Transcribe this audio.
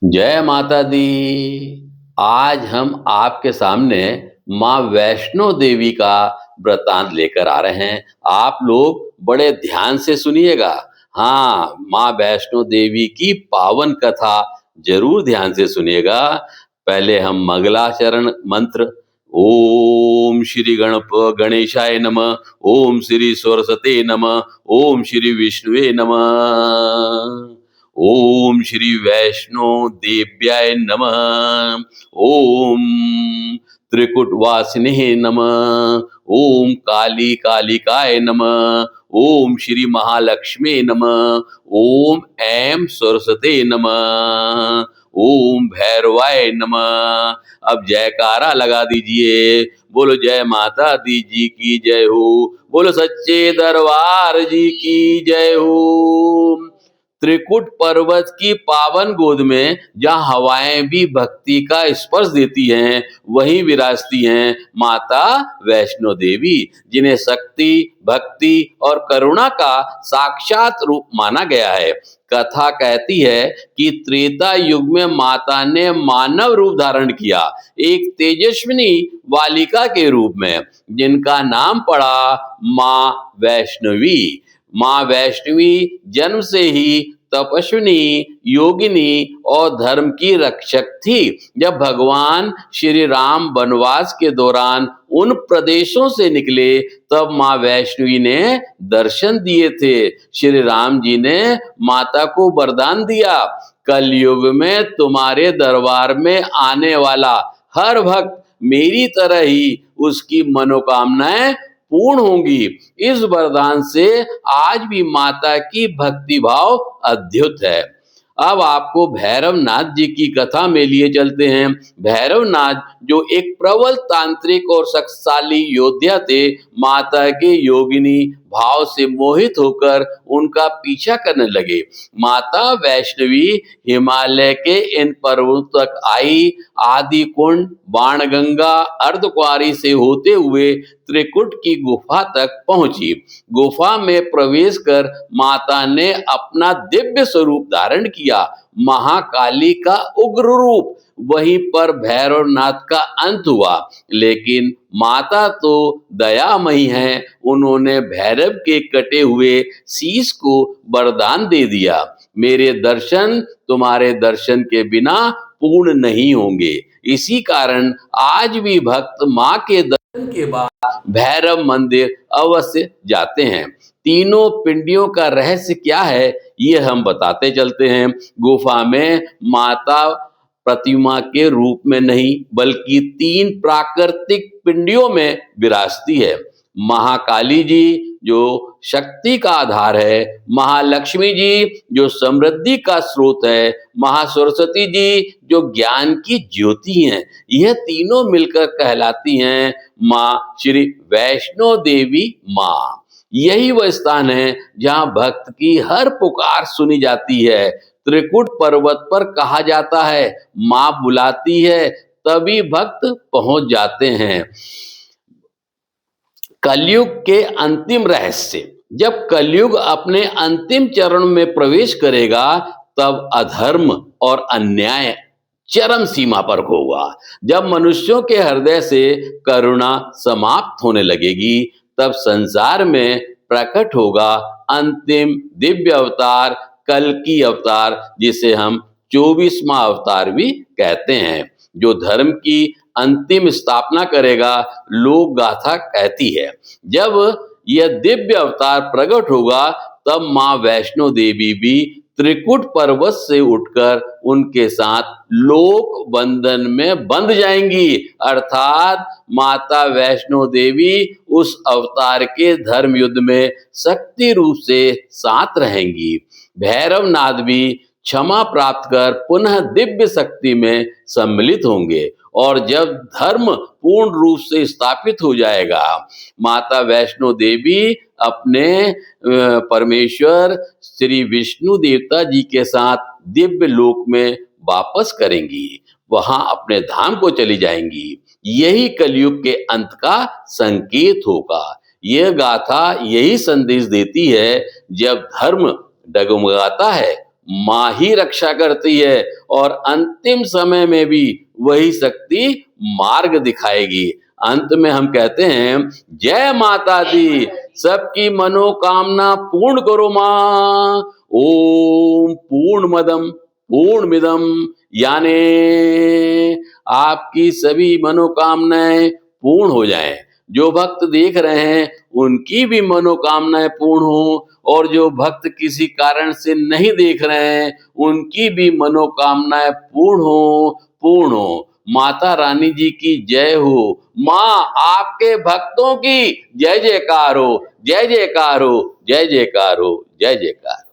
जय माता दी। आज हम आपके सामने माँ वैष्णो देवी का वृतांत लेकर आ रहे हैं। आप लोग बड़े ध्यान से सुनिएगा। हाँ, माँ वैष्णो देवी की पावन कथा जरूर ध्यान से सुनिएगा। पहले हम मंगलाचरण मंत्र। ओम श्री गणेशाय नमः। ओम श्री सरस्वते नमः। ओम श्री विष्णुवे नमः। ओम श्री वैष्णो देव्याय नमः। ओम त्रिकुटवासिने नमः। ओम काली कालिकाय नमः। ओम श्री महालक्ष्मी नमः। ओम ऐं सरस्वते नमः। ओम भैरवाय नमः। अब जयकारा लगा दीजिए। बोलो जय माता दी जी की जय हो। बोलो सच्चे दरबार जी की जय हो। त्रिकुट पर्वत की पावन गोद में जहाँ हवाएं भी भक्ति का स्पर्श देती हैं, वहीं विराजती हैं माता वैष्णो देवी, जिन्हें शक्ति, भक्ति और करुणा का साक्षात रूप माना गया है। कथा कहती है कि त्रेता युग में माता ने मानव रूप धारण किया, एक तेजस्विनी बालिका के रूप में, जिनका नाम पड़ा माँ वैष्णवी। माँ वैष्णवी जन्म से ही तपस्विनी, योगिनी और धर्म की रक्षक थी। जब भगवान श्री राम वनवास के दौरान उन प्रदेशों से निकले, तब माँ वैष्णवी ने दर्शन दिए थे। श्री राम जी ने माता को वरदान दिया, कलयुग में तुम्हारे दरबार में आने वाला हर भक्त मेरी तरह ही उसकी मनोकामनाएं पूर्ण होंगी। इस वरदान से आज भी माता की भक्ति भाव अद्भुत है। अब आपको भैरवनाथ जी की कथा में लिए चलते हैं। भैरवनाथ जो एक प्रबल तांत्रिक और शक्तिशाली योद्धा थे, माता के योगिनी भाव से मोहित होकर उनका पीछा करने लगे। माता वैष्णवी हिमालय के इन पर्वतों तक आई। आदि कुंड, बाणगंगा, अर्धकुंवारी से होते हुए त्रिकुट की गुफा तक पहुंची। गुफा में प्रवेश कर माता ने अपना दिव्य स्वरूप धारण किया, महाकाली का उग्र रूप। वहीं पर भैरवनाथ का अंत हुआ, लेकिन माता तो दयामयी हैं। उन्होंने भैरव के कटे हुए शीश को वरदान दे दिया, मेरे दर्शन तुम्हारे दर्शन के बिना पूर्ण नहीं होंगे। इसी कारण आज भी भक्त माँ के दर्शन के बाद भैरव मंदिर अवश्य जाते हैं। तीनों पिंडियों का रहस्य क्या है, ये हम बताते चलते हैं। गुफा में माता प्रतिमा के रूप में नहीं, बल्कि तीन प्राकृतिक पिंडियों में विराजती है। महाकाली जी जो शक्ति का आधार है, महालक्ष्मी जी जो समृद्धि का स्रोत है, महासरस्वती जी जो ज्ञान की ज्योति हैं। यह तीनों मिलकर कहलाती हैं माँ श्री वैष्णो देवी माँ। यही वह स्थान है जहाँ भक्त की हर पुकार सुनी जाती है। त्रिकुट पर्वत पर कहा जाता है, माँ बुलाती है तभी भक्त पहुंच जाते हैं। कलयुग के अंतिम रहस्य। जब कलयुग अपने अंतिम चरण में प्रवेश करेगा, तब अधर्म और अन्याय चरम सीमा पर होगा। जब मनुष्यों के हृदय से करुणा समाप्त होने लगेगी, तब संसार में प्रकट होगा अंतिम दिव्य अवतार, कल्कि अवतार, जिसे हम 24वां अवतार भी कहते हैं, जो धर्म की अंतिम स्थापना करेगा। लोक गाथा कहती है, जब यह दिव्य अवतार प्रकट होगा, तब माँ वैष्णो देवी भी त्रिकुट पर्वत से उठकर उनके साथ लोक बंधन में बंध जाएंगी। अर्थात माता वैष्णो देवी उस अवतार के धर्म युद्ध में शक्ति रूप से साथ रहेंगी। भैरवनाथ भी क्षमा प्राप्त कर पुनः दिव्य शक्ति में सम्मिलित होंगे, और जब धर्म पूर्ण रूप से स्थापित हो जाएगा, माता वैष्णो देवी अपने परमेश्वर श्री विष्णु देवता जी के साथ दिव्य लोक में वापस करेंगी, वहां अपने धाम को चली जाएंगी। यही कलयुग के अंत का संकेत होगा। यह गाथा यही संदेश देती है, जब धर्म डगमगाता है, माँ ही रक्षा करती है और अंतिम समय में भी वही शक्ति मार्ग दिखाएगी। अंत में हम कहते हैं, जय माता दी, सबकी मनोकामना पूर्ण करो माँ। ओम पूर्णमदम पूर्णमिदम, यानी आपकी सभी मनोकामनाएं पूर्ण हो जाएं। जो भक्त देख रहे हैं उनकी भी मनोकामनाएं पूर्ण हो, और जो भक्त किसी कारण से नहीं देख रहे हैं उनकी भी मनोकामनाएं पूर्ण हो। माता रानी जी की जय हो। माँ आपके भक्तों की जय जयकार हो, जय जयकार हो, जय जयकार हो, जय जयकार।